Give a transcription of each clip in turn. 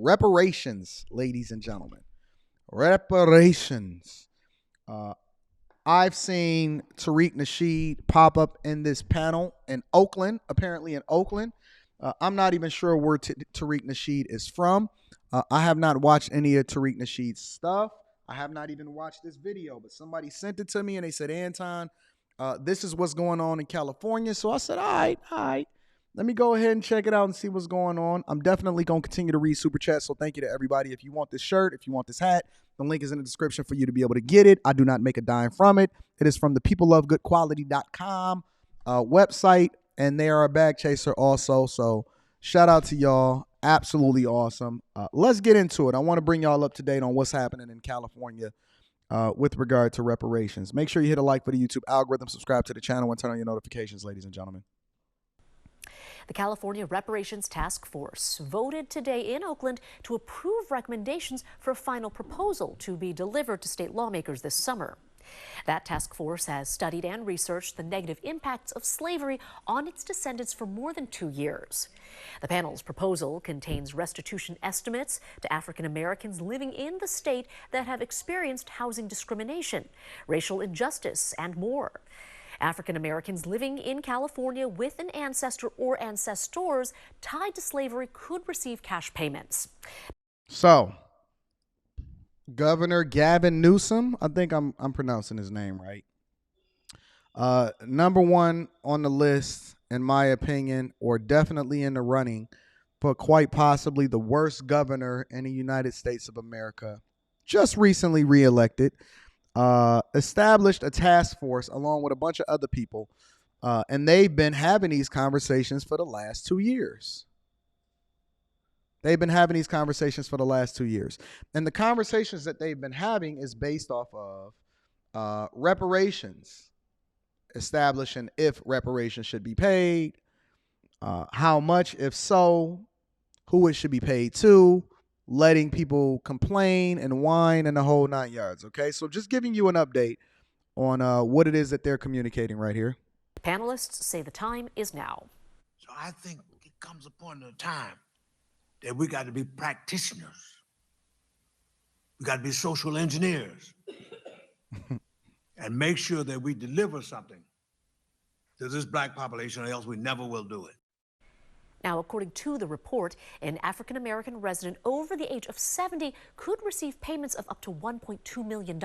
Reparations, ladies and gentlemen. Reparations. I've seen Tariq Nasheed pop up in this panel in Oakland, apparently in Oakland. I'm not even sure where Tariq Nasheed is from. I have not watched any of Tariq Nasheed's stuff. I have not even watched this video, but somebody sent it to me and they said, Anton, this is what's going on in California. So I said, all right. Let me go ahead and check it out and see what's going on. I'm definitely going to continue to read Super Chat, so thank you to everybody. If you want this shirt, if you want this hat, the link is in the description for you to be able to get it. I do not make a dime from it. It is from the peoplelovegoodquality.com website, and they are a bag chaser also. So shout out to y'all. Absolutely awesome. Let's get into it. I want to bring y'all up to date on what's happening in California with regard to reparations. Make sure you hit a like for the YouTube algorithm, subscribe to the channel, and turn on your notifications, ladies and gentlemen. The California Reparations Task Force voted today in Oakland to approve recommendations for a final proposal to be delivered to state lawmakers this summer. That task force has studied and researched the negative impacts of slavery on its descendants for more than 2 years. The panel's proposal contains restitution estimates to African Americans living in the state that have experienced housing discrimination, racial injustice, and more. African Americans living in California with an ancestor or ancestors tied to slavery could receive cash payments. So, Governor Gavin Newsom, I think I'm pronouncing his name right. Number one on the list, in my opinion, or definitely in the running, but quite possibly the worst governor in the United States of America, just recently reelected. Established a task force along with a bunch of other people, and they've been having these conversations for the last 2 years. And the conversations that they've been having is based off of reparations, establishing if reparations should be paid, how much, if so, who it should be paid to, letting people complain and whine and the whole 9 yards. Okay, so just giving you an update on what it is that they're communicating right here. Panelists say the time is now. So I think it comes upon a time that we got to be practitioners. We got to be social engineers and make sure that we deliver something to this black population, or else we never will do it. Now, according to the report, an African-American resident over the age of 70 could receive payments of up to $1.2 million.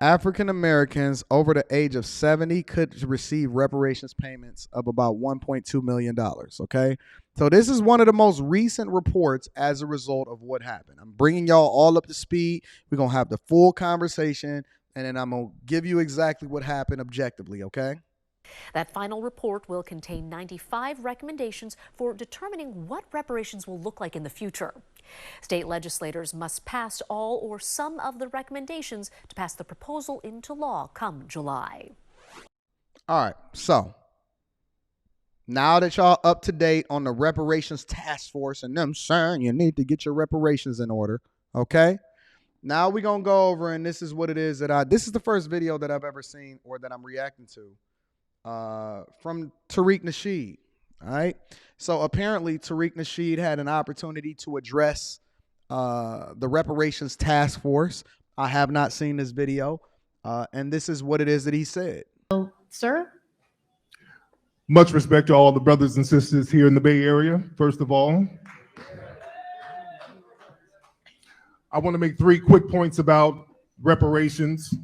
African Americans over the age of 70 could receive reparations payments of about $1.2 million. Okay, so this is one of the most recent reports as a result of what happened. I'm bringing y'all all up to speed. We're going to have the full conversation, and then I'm going to give you exactly what happened objectively. Okay. That final report will contain 95 recommendations for determining what reparations will look like in the future. State legislators must pass all or some of the recommendations to pass the proposal into law come July. All right, so now that y'all up to date on the reparations task force and them saying you need to get your reparations in order, okay? Now we're going to go over, and this is what it is that this is the first video that I've ever seen or that I'm reacting to from Tariq Nasheed. All right. So apparently Tariq Nasheed had an opportunity to address the reparations task force. I have not seen this video. And this is what it is that he said. Sir? Much respect to all the brothers and sisters here in the Bay Area. First of all, I want to make 3 quick points about reparations,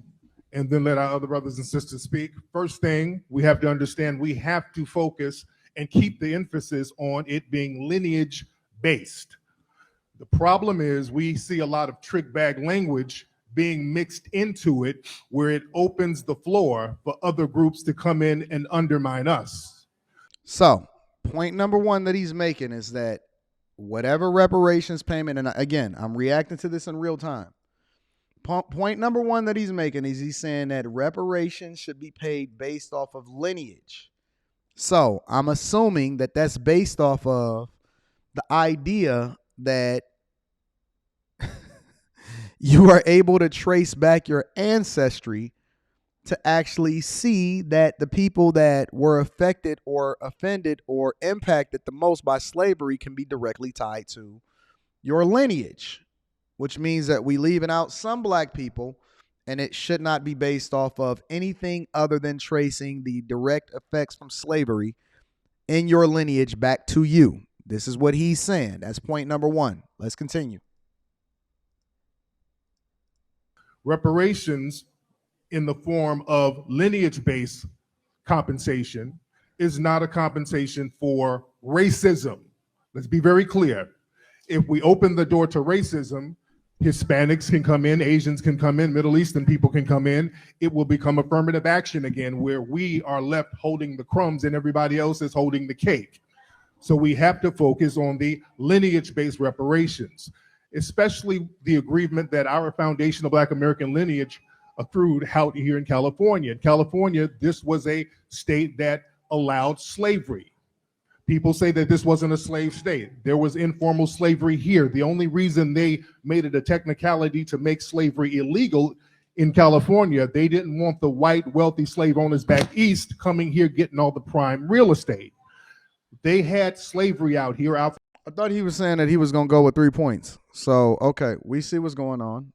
and then let our other brothers and sisters speak. First thing, we have to understand we have to focus and keep the emphasis on it being lineage-based. The problem is we see a lot of trick bag language being mixed into it where it opens the floor for other groups to come in and undermine us. So, point number one that he's making is that whatever reparations payment, and again, I'm reacting to this in real time. Point number one that he's making is he's saying that reparations should be paid based off of lineage. So I'm assuming that that's based off of the idea that you are able to trace back your ancestry to actually see that the people that were affected or offended or impacted the most by slavery can be directly tied to your lineage, which means that we leaving out some black people, and it should not be based off of anything other than tracing the direct effects from slavery in your lineage back to you. This is what he's saying. That's point number one. Let's continue. Reparations in the form of lineage-based compensation is not a compensation for racism. Let's be very clear. If we open the door to racism, Hispanics can come in, Asians can come in, Middle Eastern people can come in. It will become affirmative action again, where we are left holding the crumbs and everybody else is holding the cake. So we have to focus on the lineage-based reparations, especially the aggrievement that our foundational Black American lineage accrued out here in California. In California, this was a state that allowed slavery. People say that this wasn't a slave state. There was informal slavery here. The only reason they made it a technicality to make slavery illegal in California, they didn't want the white wealthy slave owners back east coming here getting all the prime real estate. They had slavery out here. I thought he was saying that he was going to go with 3 points. So, okay, we see what's going on.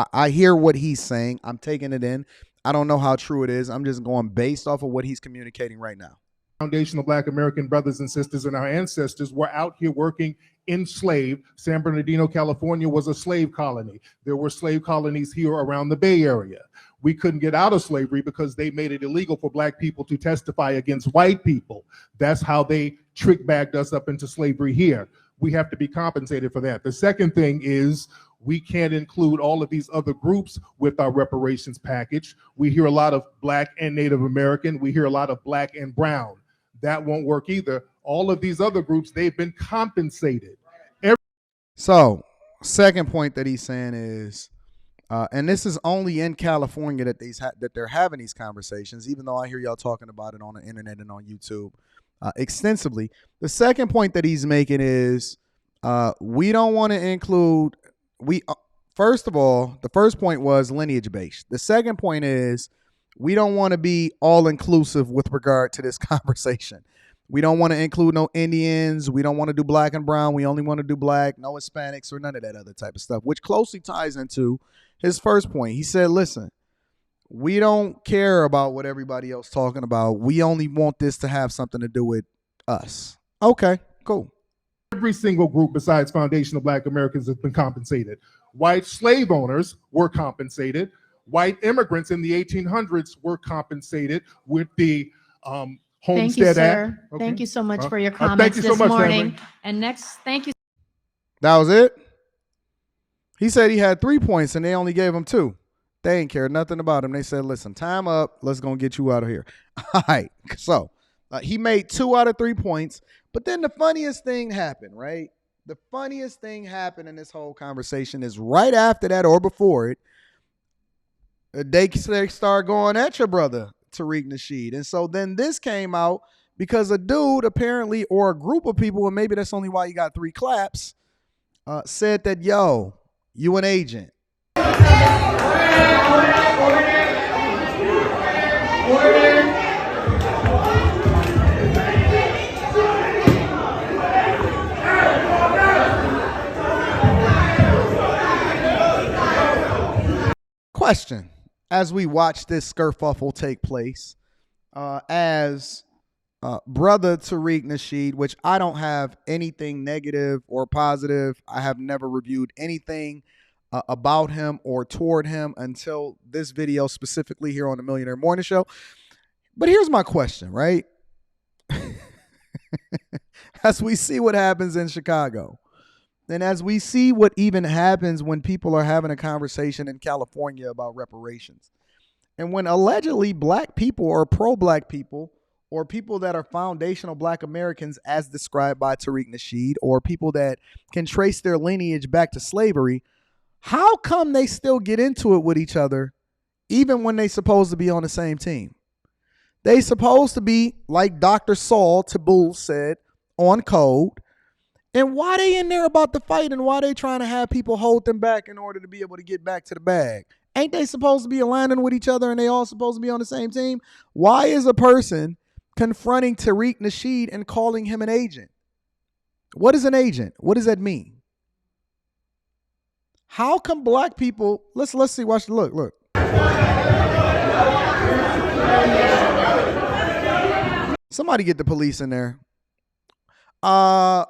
I hear what he's saying. I'm taking it in. I don't know how true it is. I'm just going based off of what he's communicating right now. Foundational Black American brothers and sisters and our ancestors were out here working enslaved. San Bernardino, California was a slave colony. There were slave colonies here around the Bay Area. We couldn't get out of slavery because they made it illegal for Black people to testify against white people. That's how they trick-bagged us up into slavery here. We have to be compensated for that. The second thing is we can't include all of these other groups with our reparations package. We hear a lot of Black and Native American. We hear a lot of Black and brown. That won't work either. All of these other groups, they've been compensated. So, second point that he's saying is, and this is only in California that they're having these conversations, even though I hear y'all talking about it on the internet and on YouTube extensively. The second point that he's making is we don't want to include, first of all, the first point was lineage based. The second point is we don't want to be all inclusive with regard to this conversation. We don't want to include no Indians. We don't want to do Black and brown. We only want to do Black, no Hispanics or none of that other type of stuff, which closely ties into his first point. He said, listen, we don't care about what everybody else talking about. We only want this to have something to do with us. Okay, cool. Every single group besides foundational Black Americans has been compensated. White slave owners were compensated. White immigrants in the 1800s were compensated with the Homestead Thank you, Act. sir. Okay. Thank you so much for your thank comments you so this much, morning. family. And next, thank you. That was it? He said he had 3 points and they only gave him 2. They ain't care nothing about him. They said, listen, time up. Let's go get you out of here. All right. So he made 2 out of 3 points. But then the funniest thing happened, right? The funniest thing happened in this whole conversation is right after that or before it, they start going at your brother, Tariq Nasheed. And so then this came out because a dude apparently, or a group of people, and maybe that's only why you got 3 claps, said that, yo, you an agent. Question. As we watch this kerfuffle take place, as brother Tariq Nasheed, which I don't have anything negative or positive. I have never reviewed anything about him or toward him until this video specifically here on the Millionaire Morning Show. But here's my question, right? As we see what happens in Chicago, and as we see what even happens when people are having a conversation in California about reparations, and when allegedly Black people or pro-Black people or people that are foundational Black Americans as described by Tariq Nasheed, or people that can trace their lineage back to slavery, how come they still get into it with each other even when they supposed to be on the same team? They supposed to be, like Dr. Saul Tabul said, on code. And why they in there about the fight, and why they trying to have people hold them back in order to be able to get back to the bag? Ain't they supposed to be aligning with each other and they all supposed to be on the same team? Why is a person confronting Tariq Nasheed and calling him an agent? What is an agent? What does that mean? How come black people? Let's see. Watch. Look. Somebody get the police in there. Tawan.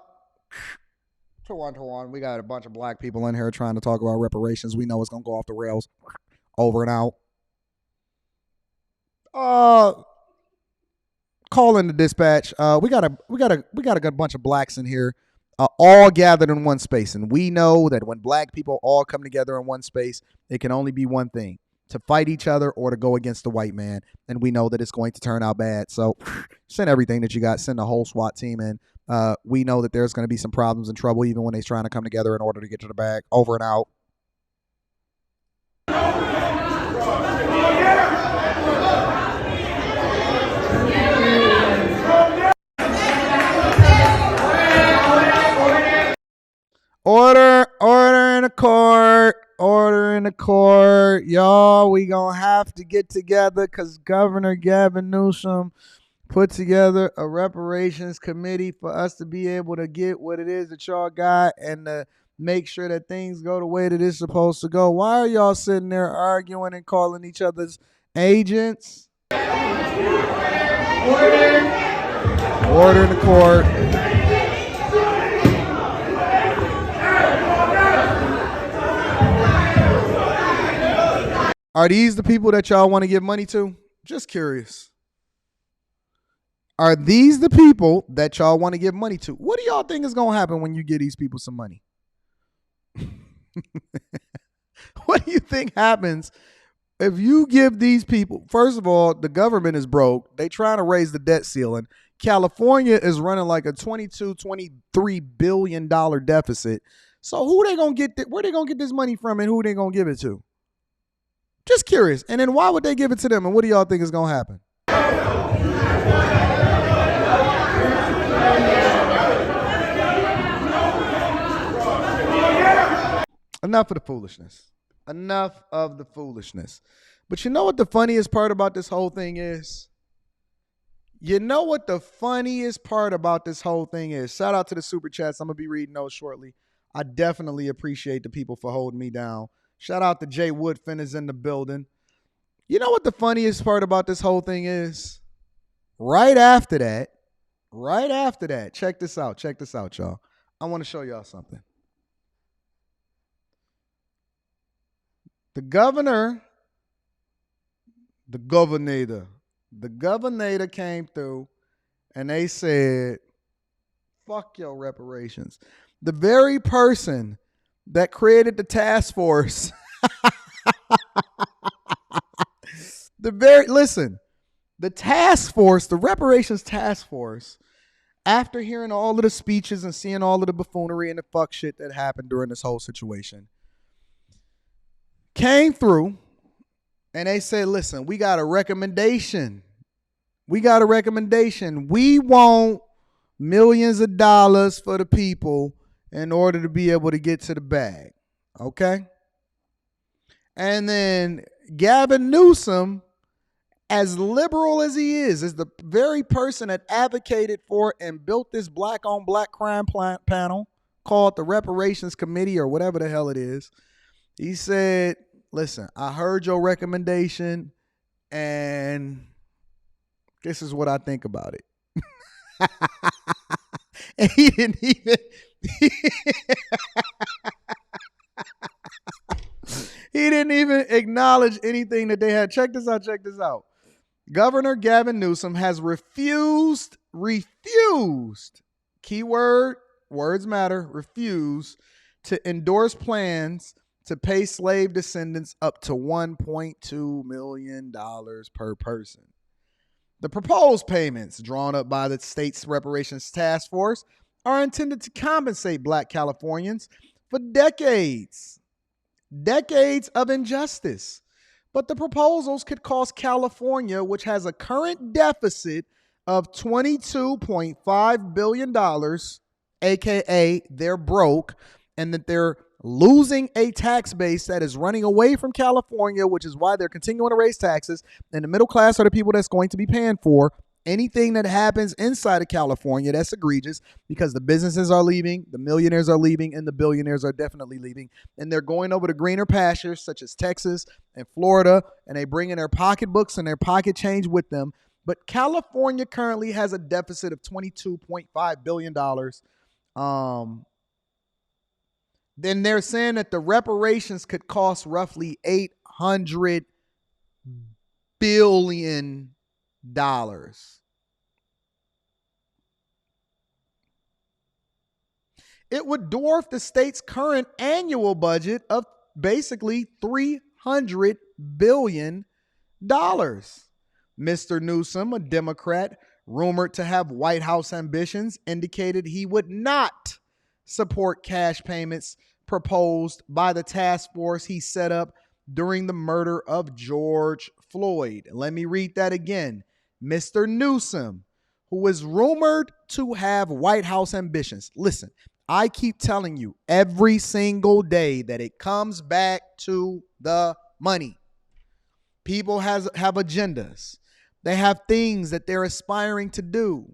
We got a bunch of black people in here trying to talk about reparations. We know it's gonna go off the rails. Over and out. Call in the dispatch. We got a bunch of blacks in here, all gathered in one space, and we know that when black people all come together in one space, it can only be one thing: to fight each other or to go against the white man. And we know that it's going to turn out bad. So send everything that you got. Send the whole SWAT team in. We know that there's going to be some problems and trouble even when they're trying to come together in order to get to the bag. Over and out. Order in the court. Y'all, we gonna have to get together because Governor Gavin Newsom put together a reparations committee for us to be able to get what it is that y'all got and to make sure that things go the way that it's supposed to go. Why are y'all sitting there arguing and calling each other's agents? Order in the court. Are these the people that y'all want to give money to? Just curious. Are these the people that y'all want to give money to? What do y'all think is going to happen when you give these people some money? What do you think happens if you give these people? First of all, the government is broke. They trying to raise the debt ceiling. California is running like a $23 billion deficit. So who they going to get? Where they going to get this money from and who they going to give it to? Just curious. And then why would they give it to them? And what do y'all think is going to happen? Enough of the foolishness. Enough of the foolishness. But you know what the funniest part about this whole thing is? You know what the funniest part about this whole thing is? Shout out to the super chats. I'm going to be reading those shortly. I definitely appreciate the people for holding me down. Shout out to Jay Woodfin is in the building. You know what the funniest part about this whole thing is? Right after that, check this out, y'all. I want to show y'all something. The governor came through and they said, fuck your reparations. The very person that created the task force. The task force, the reparations task force, after hearing all of the speeches and seeing all of the buffoonery and the fuck shit that happened during this whole situation, came through and they said, listen, we got a recommendation. We want millions of dollars for the people in order to be able to get to the bag. Okay? And then Gavin Newsom, as liberal as he is the very person that advocated for and built this black on black crime panel called the Reparations Committee or whatever the hell it is. He said, listen, I heard your recommendation and this is what I think about it. And he didn't even acknowledge anything that they had. Check this out. Governor Gavin Newsom has refused, keyword, words matter, refused to endorse plans to pay slave descendants up to $1.2 million per person. The proposed payments drawn up by the state's reparations task force are intended to compensate black Californians for decades of injustice. But the proposals could cost California, which has a current deficit of $22.5 billion, aka they're broke, and that they're losing a tax base that is running away from California, which is why they're continuing to raise taxes. And the middle class are the people that's going to be paying for Anything that happens inside of California that's egregious, because the businesses are leaving, the millionaires are leaving, and the billionaires are definitely leaving. And they're going over to greener pastures such as Texas and Florida, and they bring in their pocketbooks and their pocket change with them. But California currently has a deficit of $22.5 billion. Then they're saying that the reparations could cost roughly $800 billion. It would dwarf the state's current annual budget of basically $300 billion. Mr. Newsom, a Democrat rumored to have White House ambitions, indicated he would not support cash payments proposed by the task force he set up during the murder of George Floyd. Let me read that again. Mr. Newsom, who is rumored to have White House ambitions. Listen, I keep telling you every single day that it comes back to the money. People have agendas. They have things that they're aspiring to do.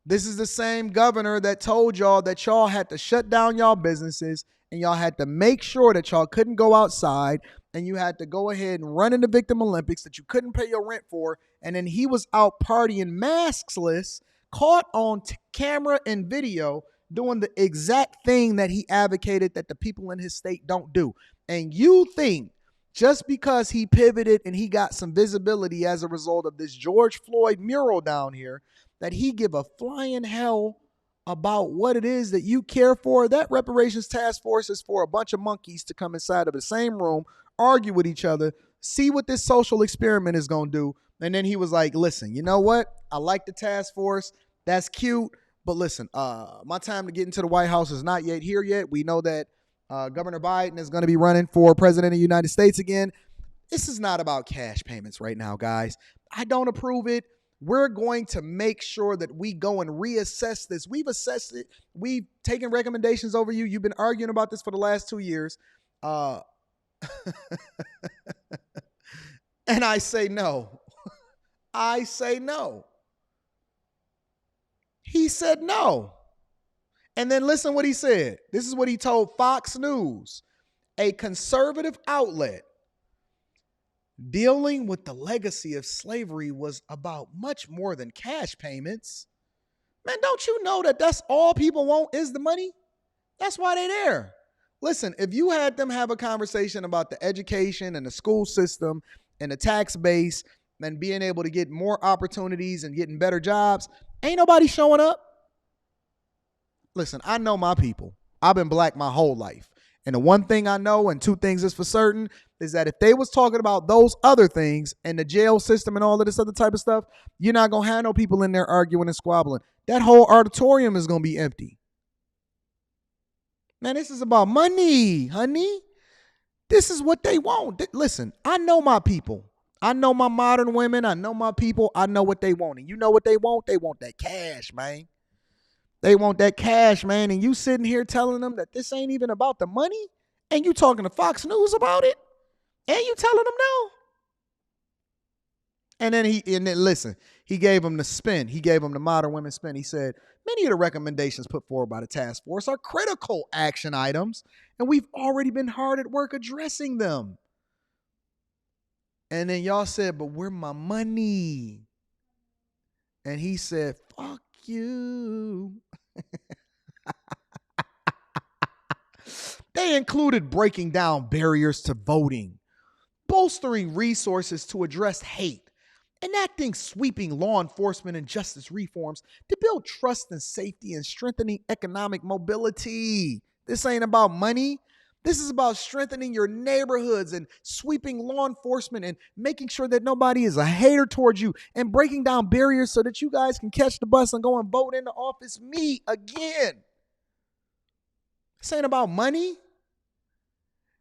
This is the same governor that told y'all that y'all had to shut down y'all businesses and y'all had to make sure that y'all couldn't go outside and you had to go ahead and run in the Victim Olympics that you couldn't pay your rent for. And then he was out partying maskless, caught on camera and video, doing the exact thing that he advocated that the people in his state don't do. And you think just because he pivoted and he got some visibility as a result of this George Floyd mural down here, that he give a flying hell about what it is that you care for? That reparations task force is for a bunch of monkeys to come inside of the same room, argue with each other, see what this social experiment is going to do. And then he was like, listen, you know what? I like the task force. That's cute. But listen, my time to get into the White House is not yet here yet. We know that Governor Biden is going to be running for president of the United States again. This is not about cash payments right now, guys. I don't approve it. We're going to make sure that we go and reassess this. We've assessed it. We've taken recommendations over you. You've been arguing about this for the last 2 years. And I say no. I say no. He said no. And then listen what he said. This is what he told Fox News, a conservative outlet. Dealing with the legacy of slavery was about much more than cash payments. Man, don't you know that that's all people want is the money? That's why they're there. Listen, if you had them have a conversation about the education and the school system and the tax base and being able to get more opportunities and getting better jobs, ain't nobody showing up. Listen, I know my people. I've been black my whole life. And the one thing I know, and two things is for certain, is that if they was talking about those other things and the jail system and all of this other type of stuff, you're not going to have no people in there arguing and squabbling. That whole auditorium is going to be empty. Man, this is about money, honey. This is what they want. Listen, I know my people. I know my modern women. I know my people. I know what they want. And you know what they want? They want that cash, man. They want that cash, man. And you sitting here telling them that this ain't even about the money? And you talking to Fox News about it? And you telling them no? And then listen, he gave them the spin. He gave them the modern women spin. He said, many of the recommendations put forward by the task force are critical action items, and we've already been hard at work addressing them. And then y'all said, but where my money? And he said, fuck you. They included breaking down barriers to voting, bolstering resources to address hate, enacting sweeping law enforcement and justice reforms to build trust and safety and strengthening economic mobility. This ain't about money. This is about strengthening your neighborhoods and sweeping law enforcement and making sure that nobody is a hater towards you and breaking down barriers so that you guys can catch the bus and go and vote in the office. Me again. This ain't about money.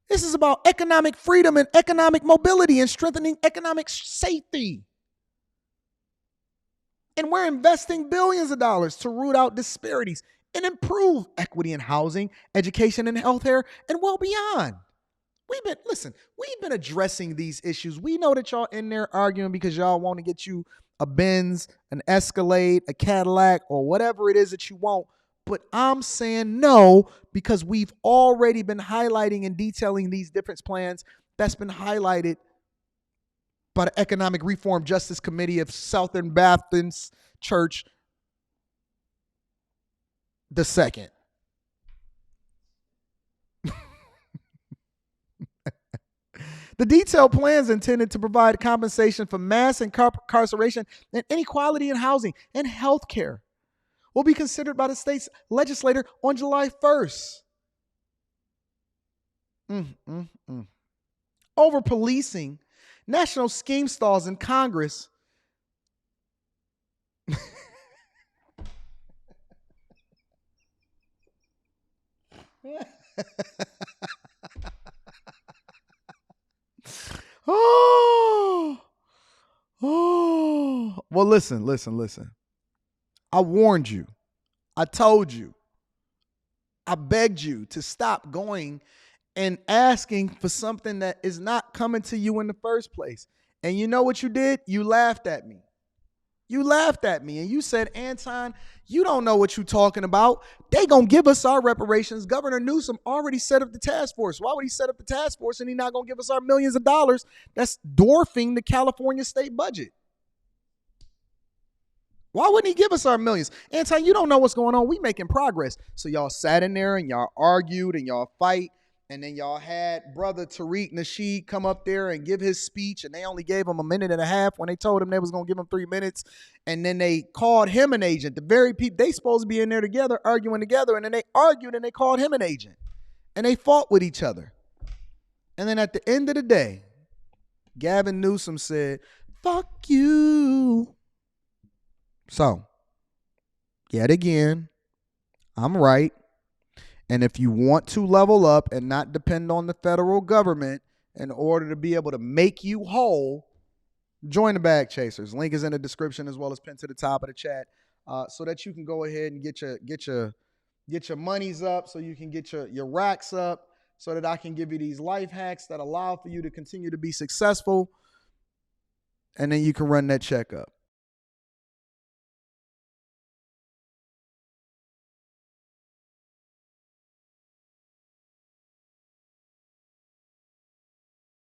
This is about economic freedom and economic mobility and strengthening economic safety. And we're investing billions of dollars to root out disparities and improve equity in housing, education, and healthcare, and well beyond. We've been addressing these issues. We know that y'all in there arguing because y'all want to get you a Benz, an Escalade, a Cadillac, or whatever it is that you want. But I'm saying no, because we've already been highlighting and detailing these different plans that's been highlighted by the Economic Reform Justice Committee of Southern Baptist Church the second. The detailed plans intended to provide compensation for mass incarceration and inequality in housing and health care will be considered by the state's legislature on July 1st. Over policing, national scheme stalls in Congress oh, well, listen. I warned you. I told you. I begged you to stop going and asking for something that is not coming to you in the first place. And you know what you did? You laughed at me. You laughed at me and you said, Anton, you don't know what you're talking about. They gonna give us our reparations. Governor Newsom already set up the task force. Why would he set up the task force and he not gonna give us our millions of dollars? That's dwarfing the California state budget. Why wouldn't he give us our millions? Anton, you don't know what's going on. We making progress. So y'all sat in there and y'all argued and y'all fight. And then y'all had brother Tariq Nasheed come up there and give his speech. And they only gave him a minute and a half when they told him they was going to give him 3 minutes. And then they called him an agent. The very people, they supposed to be in there together, arguing together. And then they argued and they called him an agent. And they fought with each other. And then at the end of the day, Gavin Newsom said, fuck you. So, yet again, I'm right. And if you want to level up and not depend on the federal government in order to be able to make you whole, join the Bag Chasers. Link is in the description as well as pinned to the top of the chat, so that you can go ahead and get your monies up, so you can get your racks up, so that I can give you these life hacks that allow for you to continue to be successful, and then you can run that check up.